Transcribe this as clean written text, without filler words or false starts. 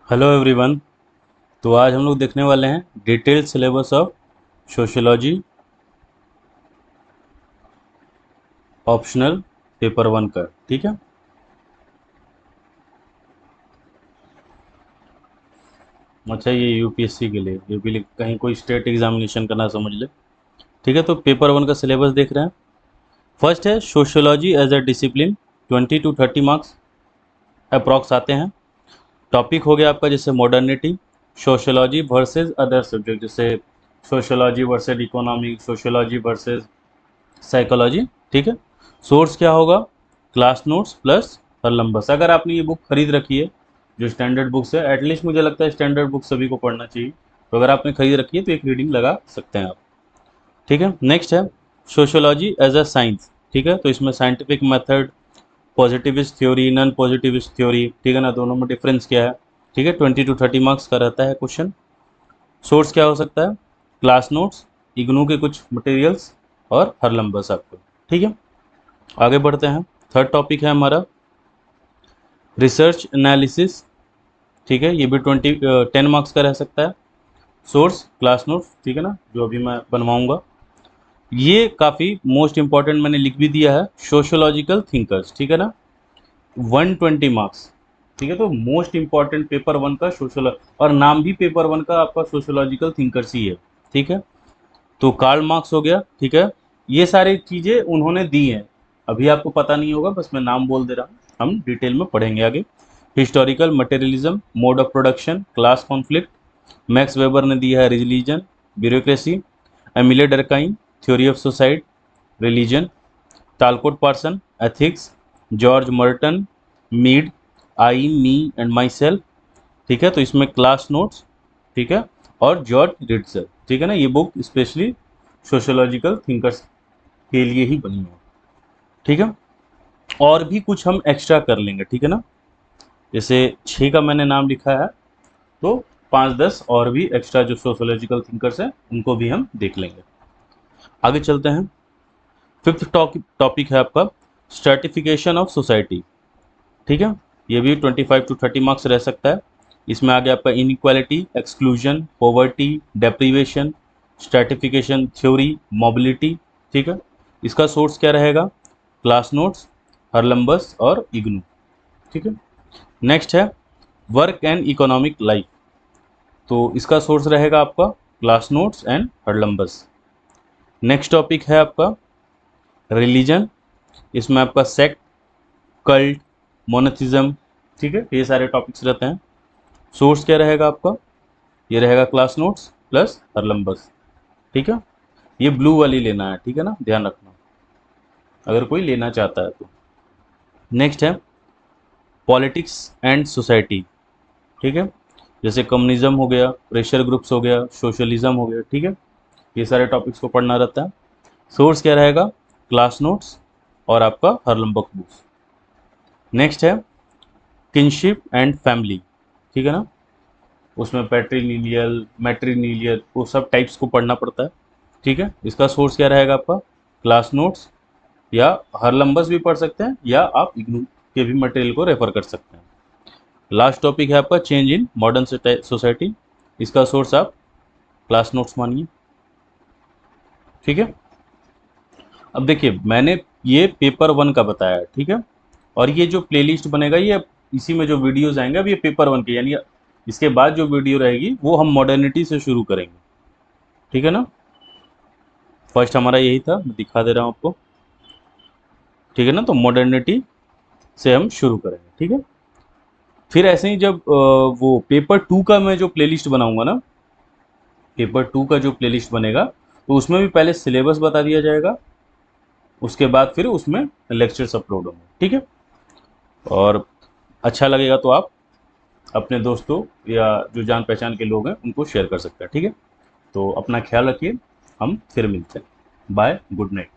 Hello everyone. तो आज हम लोग देखने वाले हैं detailed syllabus of sociology optional paper one का। ठीक है। अच्छा, ये यूपीएससी के लिए यूपी कहीं कोई स्टेट एग्जामिनेशन का ना समझ ले। ठीक है, तो पेपर वन का सिलेबस देख रहे हैं। फर्स्ट है sociology as a discipline, 20 to 30 marks approx आते हैं। टॉपिक हो गया आपका जैसे modernity, sociology versus other subject, जैसे sociology versus economic, sociology versus psychology. ठीक है। सोर्स क्या होगा? Class notes plus Haralambos. अगर आपने ये बुक खरीद रखी है, जो स्टैंडर्ड बुक्स है, एटलीस्ट मुझे लगता है स्टैंडर्ड बुक सभी को पढ़ना चाहिए। तो अगर आपने खरीद रखी है तो एक रीडिंग लगा सकते हैं आप। ठीक है। नेक्स्ट है सोशियोलॉजी एज अ साइंस। ठीक है, तो इसमें scientific method, positivist theory, non positivist theory, ठीक है ना, दोनों में डिफरेंस क्या है। ठीक है, 20 to 30 मार्क्स का रहता है क्वेश्चन। सोर्स क्या हो सकता है? क्लास नोट्स, इग्नू के कुछ मटेरियल्स और हरलम्बस आपको। ठीक है। आगे बढ़ते हैं। थर्ड टॉपिक है हमारा रिसर्च एनालिसिस। ठीक है, ये भी 10 मार्क्स का रह सकता है। सोर्स क्लास नोट्स, ठीक है ना, जो अभी मैं बनवाऊंगा। ये काफ़ी मोस्ट इंपॉर्टेंट मैंने लिख भी दिया है, सोशोलॉजिकल थिंकर्स। ठीक है ना, 120 मार्क्स। ठीक है, तो मोस्ट इंपॉर्टेंट पेपर वन का सोशल, और नाम भी पेपर वन का आपका सोशोलॉजिकल थिंकर्स ही है। ठीक है, तो कार्ल मार्क्स हो गया। ठीक है, ये सारी चीज़ें उन्होंने दी हैं। अभी आपको पता नहीं होगा, बस मैं नाम बोल दे रहा हूँ, हम डिटेल में पढ़ेंगे आगे। Historical materialism, mode of production, class conflict, Max Weber ने दिया है religion, bureaucracy, Emile Durkheim, theory of society, religion, Talcott Parson, ethics, George Merton, Mead, I me and myself. ठीक है, तो इसमें क्लास नोट्स, ठीक है, और जॉर्ज रिट्जर। ठीक है ना, ये बुक स्पेशली सोशोलॉजिकल थिंकर्स के लिए ही बनी है। ठीक है, और भी कुछ हम एक्स्ट्रा कर लेंगे। ठीक है ना, जैसे 6 का मैंने नाम लिखा है, तो 5-10 और भी एक्स्ट्रा जो सोशोलॉजिकल थिंकर्स हैं उनको भी हम देख लेंगे। आगे चलते हैं। फिफ्थ टॉपिक है आपका स्ट्रेटिफिकेशन ऑफ सोसाइटी। ठीक है, ये भी 25 to 30 मार्क्स रह सकता है। इसमें आगे आपका inequality, exclusion, poverty, deprivation, stratification theory, mobility. ठीक है, इसका सोर्स क्या रहेगा? क्लास नोट्स, हरलम्बस और इग्नू। ठीक है। नेक्स्ट है वर्क एंड इकोनॉमिक लाइफ, तो इसका सोर्स रहेगा आपका class notes and Haralambos. Next topic है आपका रिलीजन, इसमें आपका सेक्ट, कल्ट, मोनोथिज्म। ठीक है, ये सारे टॉपिक्स रहते हैं। सोर्स क्या रहेगा आपका? ये रहेगा क्लास नोट्स प्लस हरलम्बस। ठीक है, ये ब्लू वाली लेना है, ठीक है ना, ध्यान रखना अगर कोई लेना चाहता है तो। नेक्स्ट है पॉलिटिक्स एंड सोसाइटी। ठीक है, जैसे कम्युनिज्म हो गया, प्रेशर ग्रुप्स हो गया, सोशलिज्म हो गया। ठीक है, ये सारे टॉपिक्स को पढ़ना रहता है। सोर्स क्या रहेगा? क्लास नोट्स और आपका हरलम्बक बुक्स। नेक्स्ट है किनशिप एंड फैमिली। ठीक है ना, उसमें पैट्रीनिलियल, मैट्रीनिलियल, वो सब टाइप्स को पढ़ना पड़ता है। ठीक है, इसका सोर्स क्या रहेगा आपका? क्लास नोट्स, या हरलम्बस भी पढ़ सकते हैं, या आप इग्नू के भी मटेरियल को रेफर कर सकते हैं। लास्ट टॉपिक है आपका चेंज इन मॉडर्न सोसाइटी, इसका सोर्स आप क्लास नोट्स मानिए। ठीक है, अब देखिए मैंने ये पेपर वन का बताया है। ठीक है, और ये जो प्लेलिस्ट बनेगा, ये इसी में जो वीडियोज आएंगे, अब ये पेपर वन के, यानी इसके बाद जो वीडियो रहेगी वो हम मॉडर्निटी से शुरू करेंगे। ठीक है ना, फर्स्ट हमारा यही था, मैं दिखा दे रहा हूँ आपको। ठीक है ना, तो मॉडर्निटी से हम शुरू करेंगे। ठीक है, फिर ऐसे ही जब वो पेपर टू का मैं जो प्लेलिस्ट बनाऊंगा ना, पेपर टू का जो प्लेलिस्ट बनेगा, तो उसमें भी पहले सिलेबस बता दिया जाएगा, उसके बाद फिर उसमें लेक्चर्स अपलोड होंगे। ठीक है, और अच्छा लगेगा तो आप अपने दोस्तों या जो जान पहचान के लोग हैं उनको शेयर कर सकते हैं। ठीक है, तो अपना ख्याल रखिए, हम फिर मिलते हैं। Bye, good night.